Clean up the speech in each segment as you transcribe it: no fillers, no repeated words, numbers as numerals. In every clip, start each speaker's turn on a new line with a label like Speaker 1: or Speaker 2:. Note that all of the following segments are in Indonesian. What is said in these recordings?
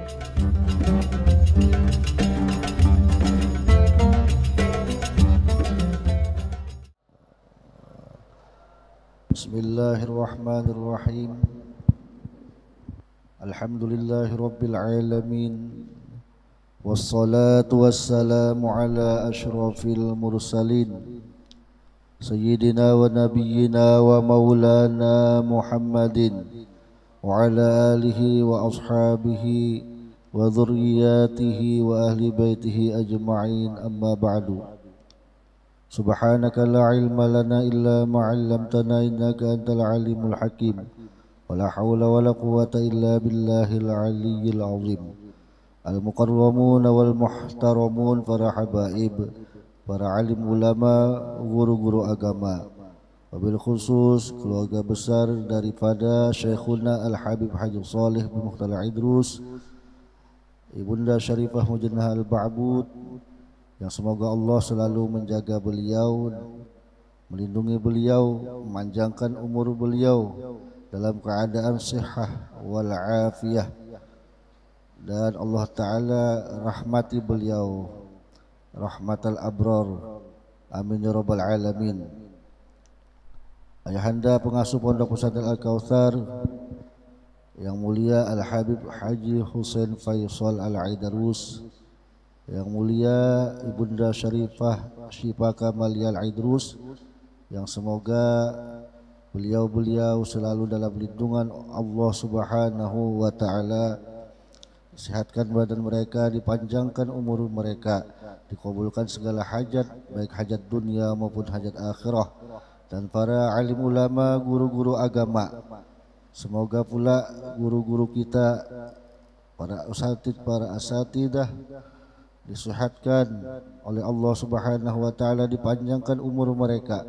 Speaker 1: Bismillahirrahmanirrahim. Alhamdulillahirabbil alamin. Wassalatu wassalamu ala asyrafil mursalin sayyidina wa nabiyyina wa maulana Muhammadin wa ala alihi wa ashabihi wa dhurriyyatihi wa ahli baitihi ajma'in, amma ba'du. Subhanaka la ilma lana illa ma 'allamtana innaka antal alimul hakim. Wala haula wala quwwata illa billahil aliyyil azim. Al-mukarramun wal muhtaramun, para habaib, para alim ulama, guru-guru agama, wabil khusus keluarga besar daripada Syekhuna Al-Habib Haji Shalih bin Mukhtar Idrus, Ibunda Syarifah Mujannah Al-Ba'bud, yang semoga Allah selalu menjaga beliau, melindungi beliau, memanjangkan umur beliau dalam keadaan sehat wal afiyah, dan Allah Ta'ala rahmati beliau rahmatal abrar, amin ya rabbal alamin. Ayahanda pengasuh Pondok Pesantren Al-Kautsar yang mulia Al-Habib Haji Husain Faisal Al-Idrus, yang mulia Ibunda Syarifah Syifa Kamaliah Al-Idrus, yang semoga beliau-beliau selalu dalam lindungan Allah Subhanahu wa Ta'ala. Sehatkan badan mereka, dipanjangkan umur mereka, dikabulkan segala hajat, baik hajat dunia maupun hajat akhirah. Dan para alim ulama, guru-guru agama, semoga pula guru-guru kita, para usatid, para asatidah, disehatkan oleh Allah Subhanahu wa Ta'ala, dipanjangkan umur mereka,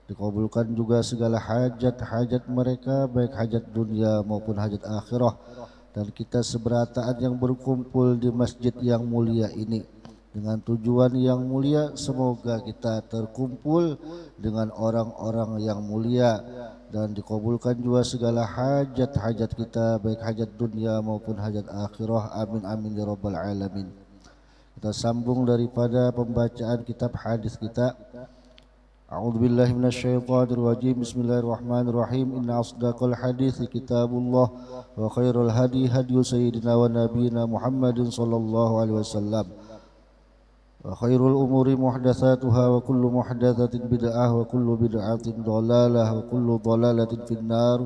Speaker 1: dikabulkan juga segala hajat-hajat mereka, baik hajat dunia maupun hajat akhirah. Dan kita seberataan yang berkumpul di masjid yang mulia ini dengan tujuan yang mulia, semoga kita terkumpul dengan orang-orang yang mulia dan dikabulkan juga segala hajat-hajat kita, baik hajat dunia maupun hajat akhirah, amin amin ya rabbal alamin. Kita sambung daripada pembacaan kitab hadis kita. A'udzubillahi minasyaitonir rajim. Bismillahirrahmanirrahim. Inna asdaqal hadits kitabullah wa khairul hadi hadyu sayyidina wa nabiyina Muhammadin sallallahu alaihi wasallam. Wa khairul umuri muhdatsatuha wa kullu muhdatsatin bid'ah wa kullu bid'atin dhalalah wa kullu dhalalatin finnar.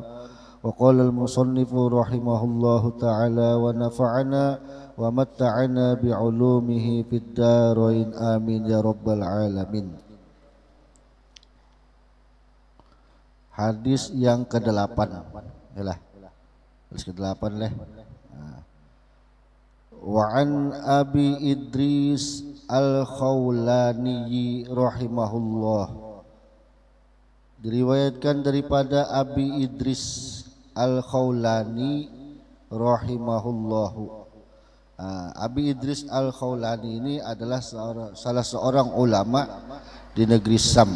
Speaker 1: Wa qala al-musannifu rahimahullahu ta'ala wa nafa'ana wa matta'ana bi'ulumihi fid darain, amin ya rabbal alamin. Hadis yang ke-8, yalah. Hadis ke-8 leh. Wa an Abi Idris Al-Khawlani rahimahullah. Diriwayatkan daripada Abi Idris Al-Khawlani rahimahullah. Abi Idris Al-Khawlani ini adalah salah seorang ulama di negeri Sam.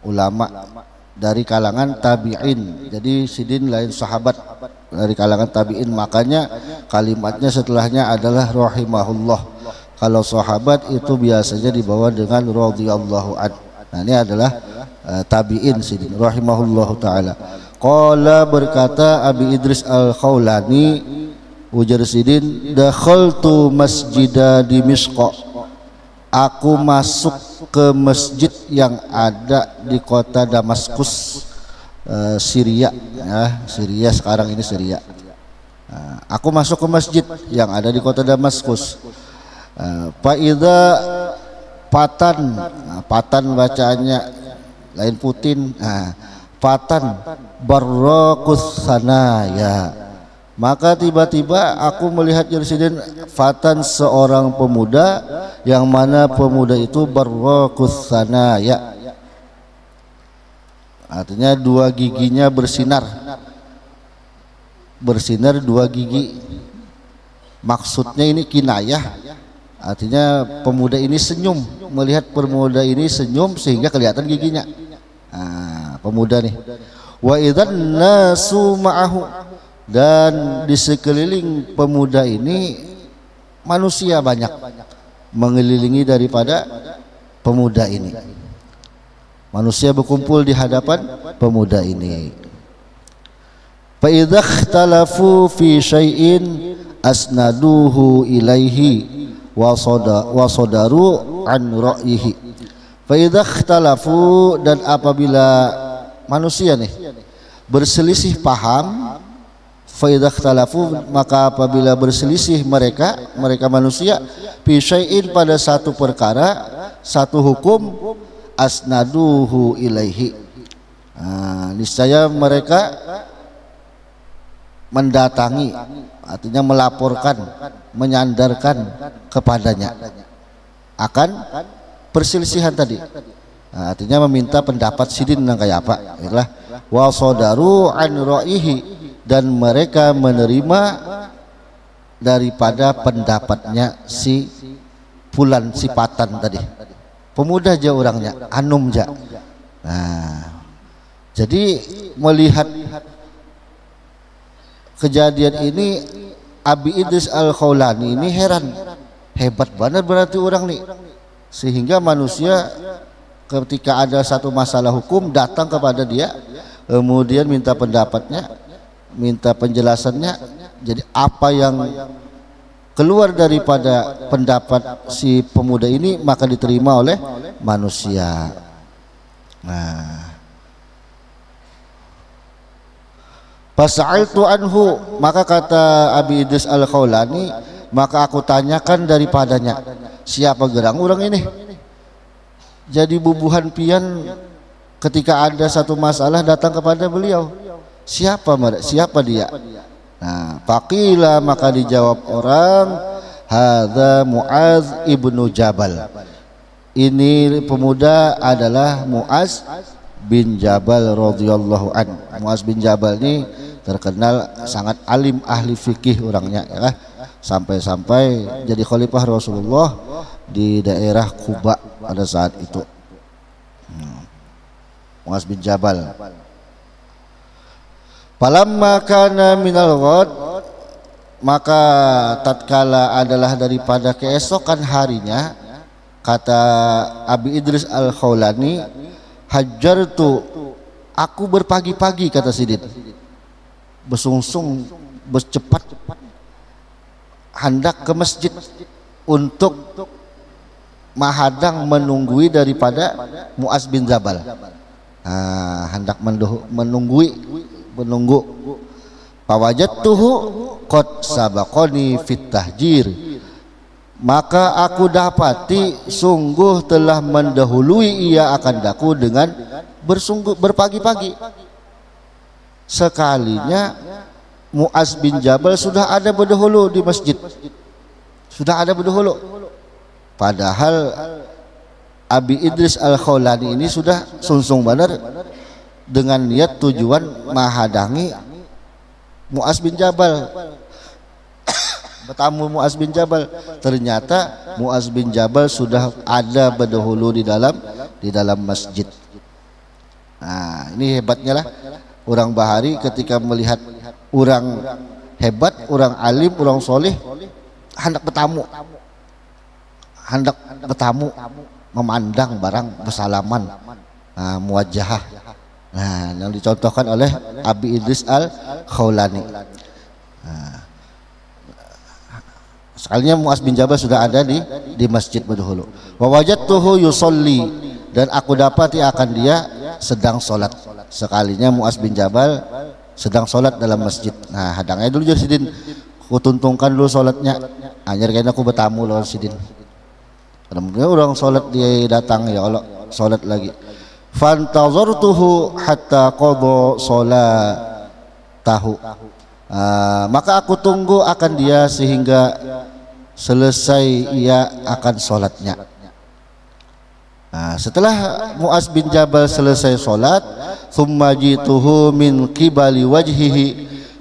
Speaker 1: Ulama dari kalangan tabi'in. Jadi sidin lain sahabat, dari kalangan tabi'in, makanya kalimatnya setelahnya adalah rahimahullah. Kalau sahabat itu biasanya dibawa dengan radhiyallahu an. Nah, ini adalah tabi'in sidin, rahimahullahu ta'ala. Qala, berkata Abi Idris Al-Khawlani, ujar sidin, dakhaltu masjida Dimishq, aku masuk ke masjid yang ada di kota Damaskus, Syria, ya, Syria sekarang ini Syria. Aku masuk ke masjid yang ada di kota Damaskus. Faida patan, patan bacaannya lain Putin. Fatan barrakus sanaya. Maka tiba-tiba aku melihat Yerusalem, fatan, seorang pemuda, yang mana pemuda itu barrakus sanaya, artinya dua giginya bersinar, bersinar dua gigi. Maksudnya ini kinayah, artinya pemuda ini senyum, melihat pemuda ini senyum sehingga kelihatan giginya. Pemuda nih. Wa idzan nasu ma'ahu, Dan di sekeliling pemuda ini manusia banyak mengelilingi daripada pemuda ini. Manusia berkumpul di hadapan pemuda ini. Fa idza ikhtalafu fi syai'in asnaduhu ilaihi wa sadaru an ra'yihi. Fa idza ikhtalafu, dan apabila manusia nih berselisih paham, fa idza ikhtalafu, maka apabila berselisih mereka manusia fi syai'in, pada satu perkara, satu hukum, asnaduhu ilaihi, niscaya mereka mendatangi, artinya melaporkan, menyandarkan kepadanya akan perselisihan tadi. Artinya meminta pendapat sidin yang kayak apa, itulah wa sadaru an ra'ihi, dan mereka menerima daripada pendapatnya si fulan, si patan tadi. Pemuda aja orangnya, anum aja. Nah, jadi melihat kejadian ini, Abi Idris Al-Khawlani ini heran, hebat banget berarti orang nih, sehingga manusia ketika ada satu masalah hukum datang kepada dia, kemudian minta pendapatnya, minta penjelasannya. Jadi apa yang keluar daripada pendapat si pemuda ini maka diterima oleh manusia. Nah, fasa'altu anhu, maka kata Abi Idris Al-Khawlani, maka aku tanyakan daripadanya, siapa gerang orang ini? Jadi bubuhan pian ketika ada satu masalah datang kepada beliau. Siapa dia? Nah, faqila, maka dijawab orang, hadza Mu'adz ibnu Jabal. Ini pemuda adalah Mu'adz bin Jabal radhiyallahu an. Mu'adz bin Jabal ini terkenal sangat alim, ahli fikih orangnya, ya, sampai-sampai jadi khalifah Rasulullah di daerah Kuba pada saat itu. Mu'adz bin Jabal. Falamma kana minal ghad, maka tatkala adalah daripada keesokan harinya, kata Abi Idris Al-Khawlani, hajartu, aku berpagi-pagi, kata Sidin, bersungsung, bercepat hendak ke masjid untuk mahadang menunggui daripada Mu'adz bin Jabal. Hendak menunggu. Fawajadtuhu qad sabaqani fit tahjir, maka aku dapati sungguh telah mendahului ia akan daku dengan berpagi-pagi. Sekalinya Mu'adz bin Jabal sudah ada berdahulu di masjid, sudah ada berdahulu. Padahal Abi Idris Al-Khawlani ini sudah sungsung benar dengan niat tujuan mahadangi Mu'adz bin Jabal, bertamu Mu'adz bin Jabal. Ternyata Mu'adz bin Jabal sudah ada berdahulu di dalam masjid. Nah, ini hebatnya lah orang Bahari ketika melihat orang hebat, orang alim, orang soleh, hendak bertamu, memandang barang, bersalaman, muwajahah. Nah, yang dicontohkan oleh Abi Idris Al-Khawlani. Sekalinya Mu'adz bin Jabal sudah ada di masjid berdahulu. Wa wajadtuhu yusolli, dan aku dapati akan dia sedang sholat. Sekalinya Mu'adz bin Jabal sedang sholat dalam masjid. Nah, hadangnya dulu jadi Sidin, aku tuntungkan dulu sholatnya. Anjir kayaknya aku bertamu lawan Sidin. Kemudian orang sholat dia datang, ya Allah sholat lagi. Fantazartuhu hatta qada sholatahu, maka aku tunggu akan dia sehingga selesai ia akan sholatnya. Setelah Mu'adz bin Jabal selesai sholat, thumma jituhu min qibali wajhihi,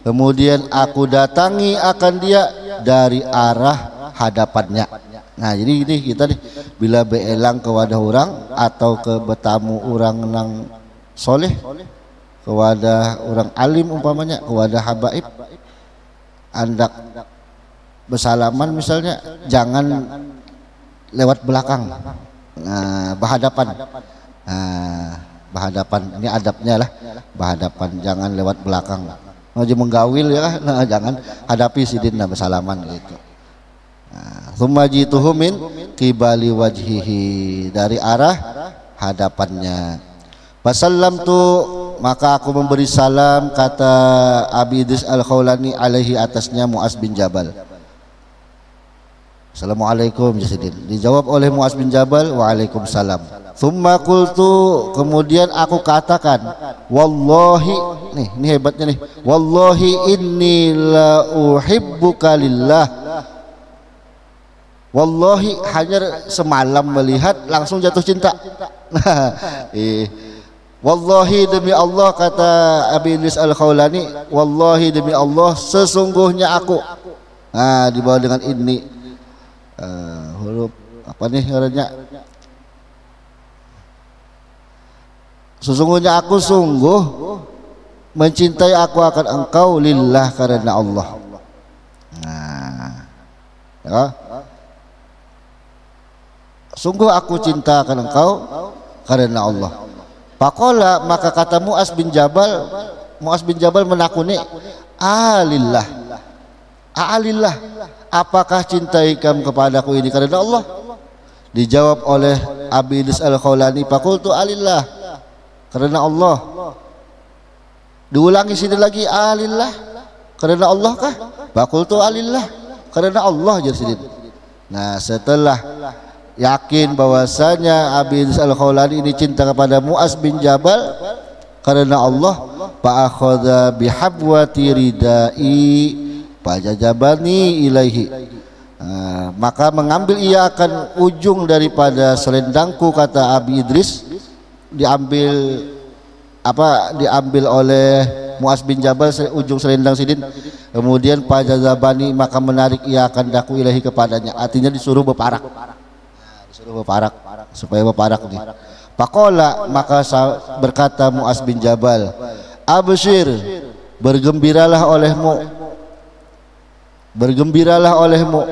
Speaker 1: kemudian aku datangi akan dia dari arah hadapannya. Nah, jadi ini kita nih bila beelang ke wadah orang atau ke bertamu orang nang soleh, ke wadah orang alim umpamanya, ke wadah habaib, Anda bersalaman misalnya jangan lewat belakang, nah, berhadapan. Berhadapan, ini adabnya lah, berhadapan, jangan lewat belakang. Mau menggawil ya, nah, jangan hadapi sidin bersalaman gitu. Tsumma jituhu min qibali wajhihi, dari arah hadapannya. Fasallam tu, maka aku memberi salam, kata Abi Idris Al-Khawlani, alaihi, atasnya Mu'az bin Jabal. Assalamualaikum Jasidin. Dijawab oleh Mu'az bin Jabal, waalaikumsalam. Tsumma qultu, kemudian aku katakan, wallahi, nih ini hebatnya nih, wallahi inni la uhibbuka lillah. Wallahi, hanya semalam melihat langsung jatuh cinta. Wallahi, demi Allah, kata Abi Idris Al-Khawlani, wallahi demi Allah, sesungguhnya aku. Nah, dibawa dengan ini huruf apa nih caranya? Sesungguhnya aku sungguh mencintai aku akan engkau lillah, karena Allah. Nah, ya. Sungguh aku cinta akan engkau karena Allah. Faqala, maka kata Mu'az bin Jabal menakuni, alillah, alillah, apakah cintai kamu kepadaku ini karena Allah? Dijawab oleh Abi Idris Al-Khawlani, faqultu alillah, karena Allah. Diulangi sini lagi, alillah, karena Allah kah? Faqultu alillah, karena Allah jadi sini. Nah, setelah yakin bahwasanya Abi Idris Al-Khawlani ini cinta kepada Mu'az bin Jabal karena Allah, fa akhadha bihabwati ridai fajajabani ilaihi, maka mengambil ia akan ujung daripada selendangku, kata Abi Idris. Diambil oleh Mu'az bin Jabal ujung selendang sidin, kemudian fajajabani, maka menarik ia akan daku ilahi kepadanya, artinya disuruh berparak, supaya berparak nih. Faqala, maka berkata Mu'az bin Jabal, abshir, bergembiralah olehmu,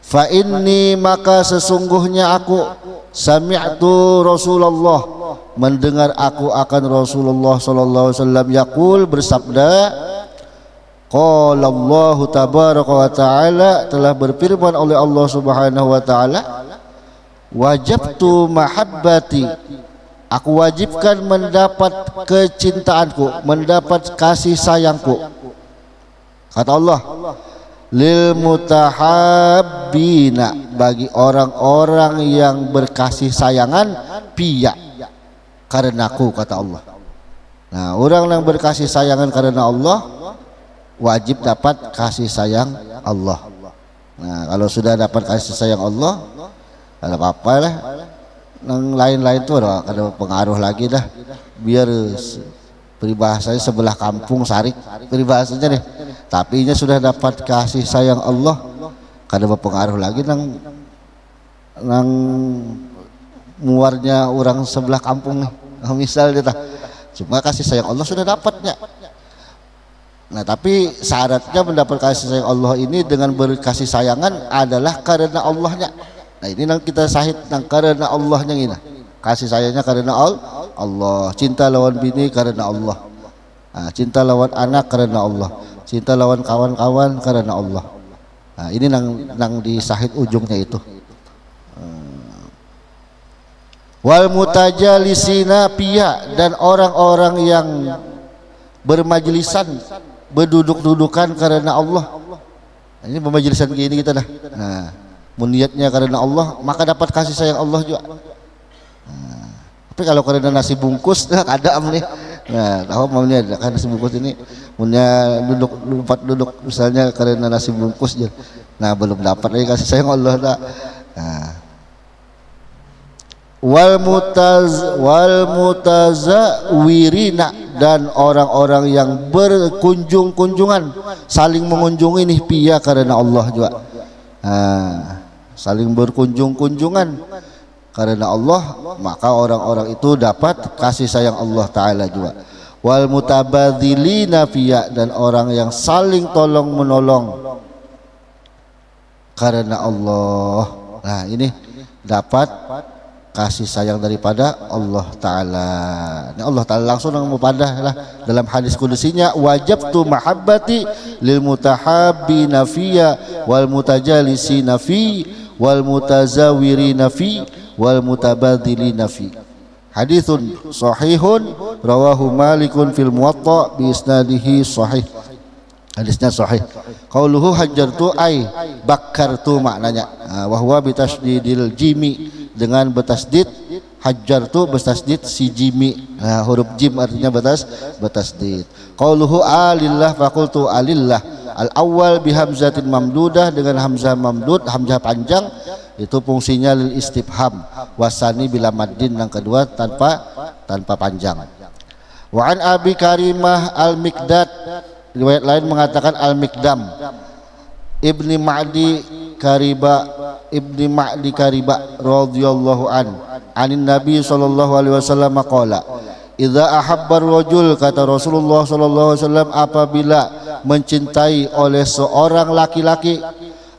Speaker 1: fa inni, maka sesungguhnya aku, sami'tu Rasulullah, mendengar aku akan Rasulullah sallallahu alaihi wasallam, yaqul, bersabda, qala Allah tabaraka wa taala, telah berfirman oleh Allah subhanahu wa taala, wajabtu mahabbati, aku wajibkan mendapat kecintaanku, mendapat kasih sayangku, kata Allah, lil mutahabbina, bagi orang-orang yang berkasih sayangan, piya, karenaku, kata Allah. Nah, orang yang berkasih sayangan karena Allah wajib dapat kasih sayang Allah. Nah, kalau sudah dapat kasih sayang Allah, ada apa-apa lah, yang lain-lain tuh ada pengaruh lagi dah. Biar peribahasanya sebelah kampung sarik peribahasanya nih, tapi nya sudah dapat kasih sayang Allah, kada berpengaruh lagi nang muarnya orang sebelah kampung nih, misalnya cuma kasih sayang Allah sudah dapatnya. Nah, tapi syaratnya mendapat kasih sayang Allah ini dengan berkasih sayangan adalah karena Allahnya. Nah, ini yang kita sahid nang karena Allahnya ini, kasih sayangnya karena Allah, cinta lawan bini karena Allah, cinta lawan anak karena Allah, cinta lawan kawan-kawan karena Allah. Nah, ini nang di sahid ujungnya itu. Wal mutajalisina piya, dan orang-orang yang bermajlisan, berduduk-dudukan karena Allah. Nah, ini bermajlisan gini kita dah. Nah, niatnya karena Allah, maka dapat kasih sayang Allah juga. Tapi kalau karena nasi bungkus, ada nih. Nah, tahu maunya ada kan nasi bungkus ini, punya duduk misalnya karena nasi bungkus aja. Nah, belum dapat lagi kasih sayang Allah dah. Nah, wal mutazawirina, dan orang-orang yang berkunjung-kunjungan, saling mengunjungi nih piya karena Allah juga. Saling berkunjung-kunjungan karena Allah, maka orang-orang itu dapat kasih sayang Allah Ta'ala juga. wal mutabadzilina fiyya, dan orang yang saling tolong menolong karena Allah. Nah, ini dapat kasih sayang daripada Allah Ta'ala. Nah, Allah Ta'ala langsung mempadah lah dalam hadis kudusinya, wajabtu mahabbati lil mutahabbina fiyya wal mutajalisina fi wal mutazawirina fi wal mutabadzilina fi. Haditsun sahihun rawahu Malikun fil Muwatta bi isnadihi sahih. Hadisnya sahih. Qauluhu hajjartu ay bakkartu, maknanya wa huwa bitasdidil jimi, dengan bertasdid hajjartu bertasdid si jimi. Nah, huruf jim artinya bertasdid. Qauluhu alillah faqultu alillah. Al awal bi hamzatin mamdudah, dengan hamzah mamdud, hamzah panjang, itu fungsinya lil istifham. Wasani bila maddin, yang kedua tanpa panjang. Wa an Abi Karimah al-Miqdad, riwayat lain mengatakan al-Miqdam Ibni Ma'di Kariba radhiyallahu anin Nabi sallallahu alaihi wasallam qala, idza ahabbar rajul, kata Rasulullah sallallahu alaihi wasallam, apabila mencintai oleh seorang laki-laki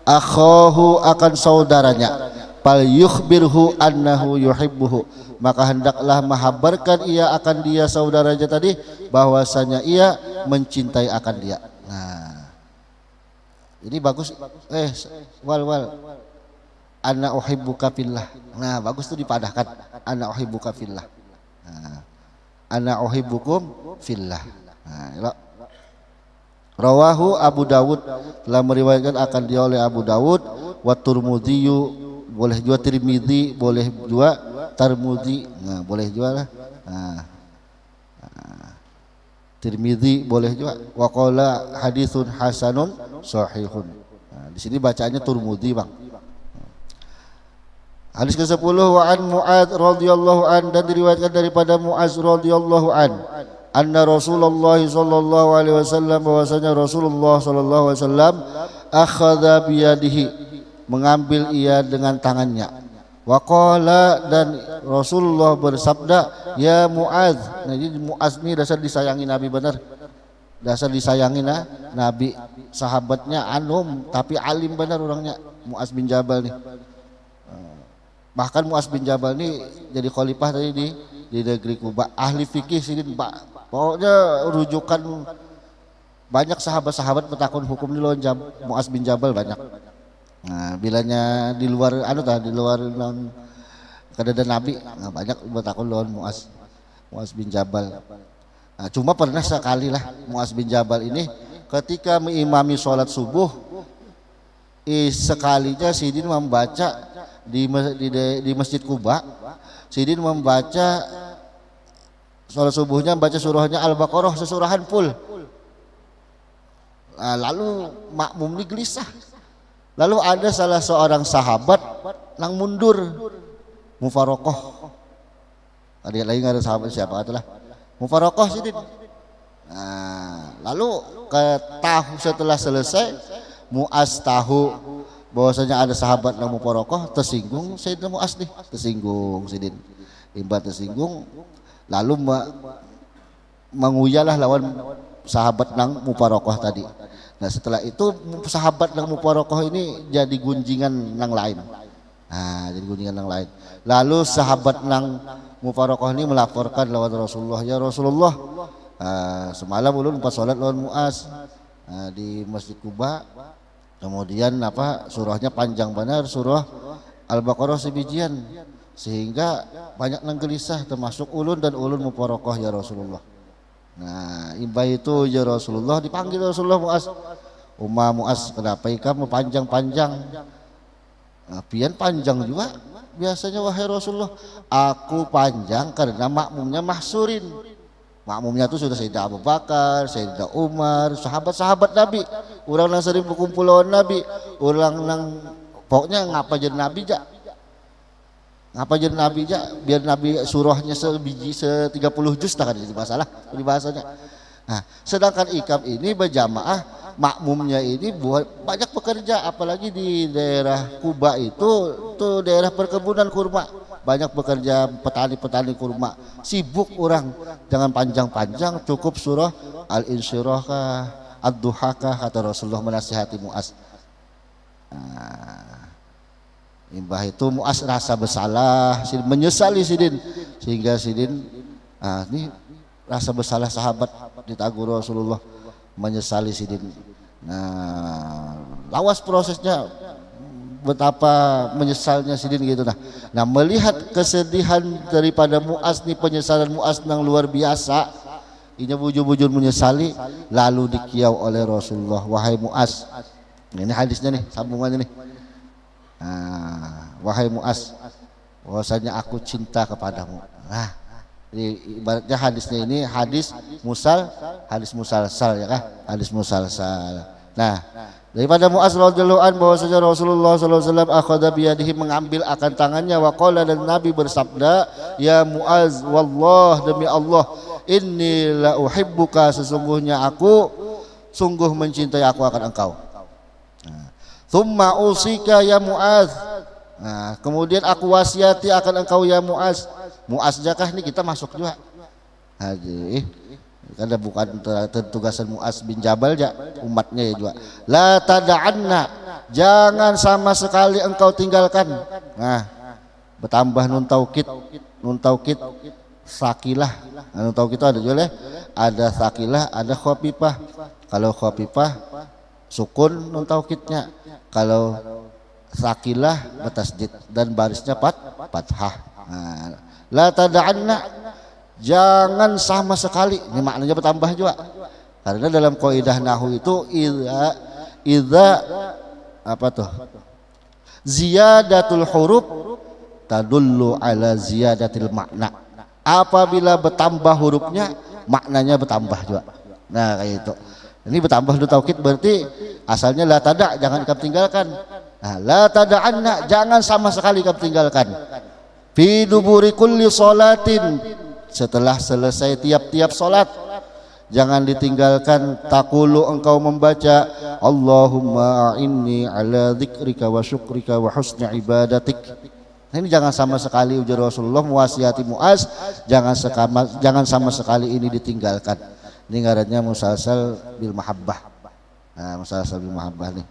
Speaker 1: akhahu, akan saudaranya, fal yukhbirhu annahu yuhibbuhu, maka hendaklah menghabarkan ia akan dia saudaranya tadi bahwasanya ia mencintai akan dia. Nah, ini bagus. Wal ana uhibbuka fillah. Nah, bagus tuh dipadahkan, ana uhibbuka fillah. Nah, ana uhibbukum fillah. Nah, rawahu Abu Dawud, telah meriwayatkan akan dia oleh Abu Dawud, wa Tirmidzi, boleh juga Tirmidzi, boleh juga Tarmudzi, nah boleh juga lah. Tirmidzi boleh juga. Wa qala haditsun hasanun sahihun. Nah, di sini bacaannya Tirmidzi, Bang. Hadis ke-10, wa an Mu'adz radhiyallahu an, dan diriwayatkan daripada Mu'adz radhiyallahu an, anna Rasulullah sallallahu alaihi wasallam, bahwasanya Rasulullah sallallahu alaihi wasallam akhadha biyadihi, mengambil ia dengan tangannya. Wa qala, dan Rasulullah bersabda, ya Mu'adz. Nah, jadi Mu'adz ini dasar disayangi Nabi, benar, dasar disayangi Nabi, sahabatnya anum tapi alim benar orangnya, Mu'adz bin Jabal nih. Bahkan Mu'adz bin Jabal ini jadi khalifah tadi di negeri Kuba, ahli fikih sini, pokoknya rujukan banyak sahabat-sahabat petakun hukum di lonjam Mu'adz bin Jabal banyak. Nah, bilanya di luar di luar kadada Nabi, nah, banyak petakun lawan Mu'adz bin Jabal. Nah, cuma pernah sekali lah Mu'adz bin Jabal ini ketika mengimami sholat subuh, sekalinya Sidin membaca di Masjid Kuba, Sidin membaca sholat subuhnya, membaca surahnya Al-Baqarah sesurahan full. Nah, lalu makmum ini gelisah. Lalu ada salah seorang sahabat yang mundur, mufarokoh. Ada lagi nggak ada sahabat siapa katalah mufarokoh Sidin. Nah, lalu setelah selesai, Mu'adz tahu bahwasanya ada sahabat yang mufarokoh, tersinggung Sayyidina Mu'adz nih, tersinggung Sidin, imba tersinggung, lalu menguyalah lawan sahabat nang mufarokoh tadi. Nah, setelah itu sahabat nang mufarokoh ini jadi gunjingan nang lain. Nah, jadi gunjingan nang lain. Lalu sahabat nang mufarokoh ini melaporkan lawan Rasulullah, ya Rasulullah, semalam ulun pas sholat lawan Mu'adz di Masjid Kuba. Kemudian surahnya panjang benar, surah Al-Baqarah sebijian, sehingga banyak nang gelisah termasuk ulun dan ulun mufarokoh ya Rasulullah. Nah, imba itu ya Rasulullah, dipanggil Rasulullah Mu'adz. Mu'adz, kenapa kamu panjang-panjang? Nah, pian panjang juga biasanya wahai Rasulullah. Aku panjang karena makmumnya mahsurin. Makmumnya itu sudah Sayyidina Abu Bakar, Sayyidina Umar, sahabat-sahabat Nabi, orang yang sering berkumpul lawan Nabi, orang yang pokoknya ngapa jadi Nabi ja, biar Nabi surahnya sebiji 30 juz tak ada masalah di bahasanya. Nah, sedangkan ikam ini berjamaah, makmumnya ini banyak pekerja, apalagi di daerah Kuba itu daerah perkebunan kurma. banyak bekerja petani-petani kurma, sibuk orang, jangan panjang-panjang, cukup surah Al-Insyirah kah, Ad-Duha kah, kata Rasulullah menasihati Muaz. Imbah itu Muaz rasa bersalah, menyesali sidin, sehingga sidin ini rasa bersalah sahabat ditagur Rasulullah, menyesali sidin. Nah, lawas prosesnya betapa menyesalnya sidin gitu. Nah melihat kesedihan daripada Muaz nih, penyesalan Muaz yang luar biasa, ini bujur-bujur menyesali, lalu dikiau oleh Rasulullah, wahai Muaz, ini hadisnya nih, sambungannya nih. Wahai Muaz, bahwasanya aku cinta kepadamu. Nah, ibaratnya hadisnya ini hadis musalsal ya kah? Hadis musalsal. Nah, daripada Muaz radhiyallahu anhu bahwasanya Rasulullah sallallahu alaihi wasallam akhadha biyadihi, mengambil akan tangannya, wa qala, dan Nabi bersabda, ya Muaz, wallah, demi Allah, inni la uhibbuka, sesungguhnya aku sungguh mencintai aku akan engkau. Tsumma usika ya Muaz. Nah, kemudian aku wasiati akan engkau ya Muaz. Muaz jakah ini kita masuk juga. Haji, karena bukan tugasan Muaz bin Jabal ya, umatnya ya juga. La tada'anna, jangan sama sekali engkau tinggalkan. Nah, bertambah nun taukid sakilah. Nun taukid itu ada juga, ada sakilah, ada khafifah. Kalau khafifah sukun nun taukidnya, kalau sakilah bertasdid dan barisnya fathah. Nah, la tada'anna, jangan sama sekali, ini maknanya bertambah juga, karena dalam kaidah nahwu itu idza apa tuh, ziyadatul huruf tadullu ala ziyadatil makna, apabila bertambah hurufnya maknanya bertambah juga. Nah kayak itu, ini bertambah lu taukid berarti asalnya la tada, jangan kamu tinggalkan. Nah, la tada'anna, jangan sama sekali kamu tinggalkan. Fi duburi kulli sholatin, setelah selesai tiap-tiap salat, jangan ditinggalkan. Taqulu, engkau membaca, Allahumma a'inni ala dzikrika wa syukrika wa husni ibadatik. Nah, ini jangan sama sekali, ujar Rasulullah mewasiati Muaz, jangan sama sekali ini ditinggalkan. Ini ngarannya musalsal bil mahabbah. Nah, musalsal bil mahabbah nih.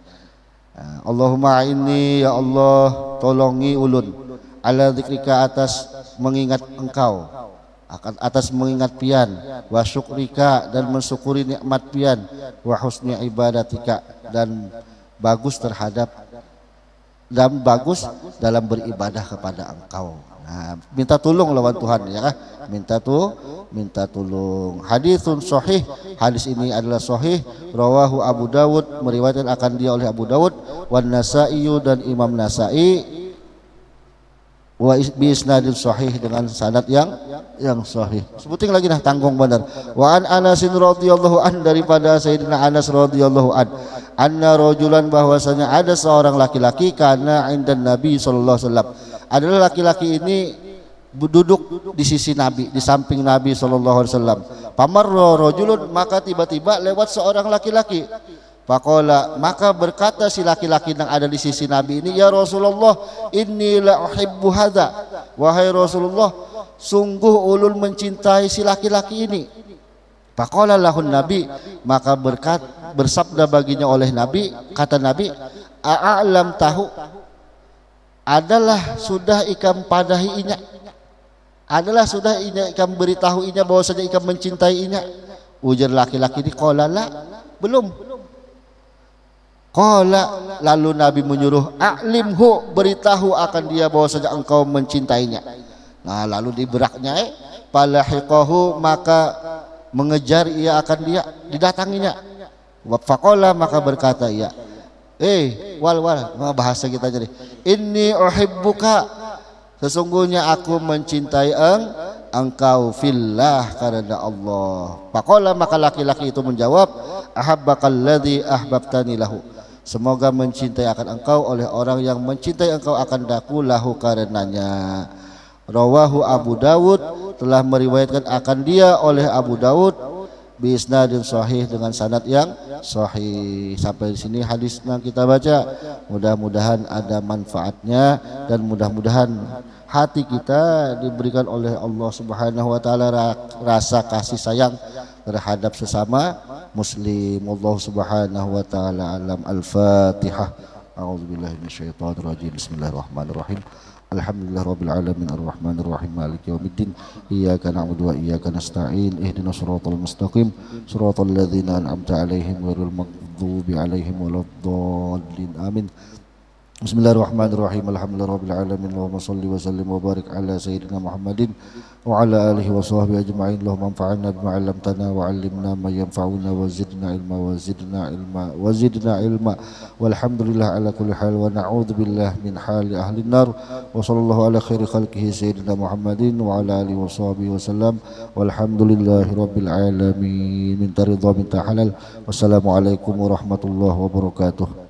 Speaker 1: Allahumma a'inni, ya Allah, tolongi ulun, ala dzikrika, atas mengingat engkau, atas mengingat pian, wa syukrika, dan mensyukuri nikmat pian, wa husni ibadatika, dan bagus dalam beribadah kepada engkau. Nah, minta tolong lawan Tuhan ya kan? Minta tolong. Haditsun sahih, hadis ini adalah sahih, rawahu Abu Dawud, meriwayatkan akan dia oleh Abu Dawud, wan Nasa'i, dan Imam Nasa'i, wa bi isnadin sahih, dengan sanad yang sahih. Sebutin lagi tanggung benar. Wa an Anas radhiyallahu an, daripada Sayyidina Anas radhiyallahu an, anna rajulan, bahwasanya ada seorang laki-laki, kana indan Nabi sallallahu alaihi wasallam, adalah laki-laki ini duduk di sisi Nabi, di samping Nabi sallallahu alaihi wasallam. Pamarra rajulun, maka tiba-tiba lewat seorang laki-laki. Faqala, maka berkata si laki-laki yang ada di sisi Nabi ini, ya Rasulullah, inni la uhibbu hadza, wahai Rasulullah, sungguh ulun mencintai si laki-laki ini. Faqala lahun Nabi, maka bersabda baginya oleh Nabi, kata Nabi, a'lam tahu, adalah sudah ikam padahinya, adalah sudah ikam beritahuinya bahwasanya ikam mencintainya. Ujar laki-laki ini, qala la, belum. Qala, lalu Nabi menyuruh, a'limhu, beritahu akan dia bahwasanya engkau mencintainya. Nah, lalu diberaknya, falahiqahu, maka mengejar ia akan dia, didatanginya. Faqala, maka berkata ia, wal, bahasa kita jadi, inni uhibbuka, sesungguhnya aku mencintai engkau fillah, karena Allah. Faqala, maka laki-laki itu menjawab, ahabbakalladzi ahbabtani lahu, semoga mencintai akan engkau oleh orang yang mencintai engkau akan daku lahu, karenanya. Rawahu Abu Dawud, telah meriwayatkan akan dia oleh Abu Dawud, biisnadin sahih dengan sanad yang sahih. Sampai di sini hadisnya kita baca. Mudah-mudahan ada manfaatnya dan mudah-mudahan hati kita diberikan oleh Allah Subhanahu wa taala rasa kasih sayang terhadap sesama muslim. Allah Subhanahu wa taala alam. Al-Fatihah. A'udzubillahi minasyaitonir rajim. Bismillahirrahmanirrahim. Alhamdulillah rabbil alamin arrahmanir rahim maliki yaumiddin iyyaka na'budu wa iyyaka nasta'in ihdinas siratal mustaqim siratal ladzina an'amta 'alaihim ghairil maghdubi 'alaihim waladdallin amin. Bismillahirrahmanirrahim. Alhamdulillahirabbil alamin. Allahumma shalli wa sallim wa barik ala sayyidina Muhammadin wa ala alihi wa sahbihi ajma'in. Allahumma anfa'na bima 'allamtana wa 'allimna ma yanfa'una wa zidna ilma wa zidna ilma wa zidna ilma. Walhamdulillah ala kulli hal wa na'udzu billahi min hali ahli nar. Wa sallallahu ala khairi khalqihi sayyidina Muhammadin wa ala alihi wa sahbihi wasallam. Walhamdulillahirabbil alamin. Minta ridha minta halal. Wassalamualaikum warahmatullahi wabarakatuh.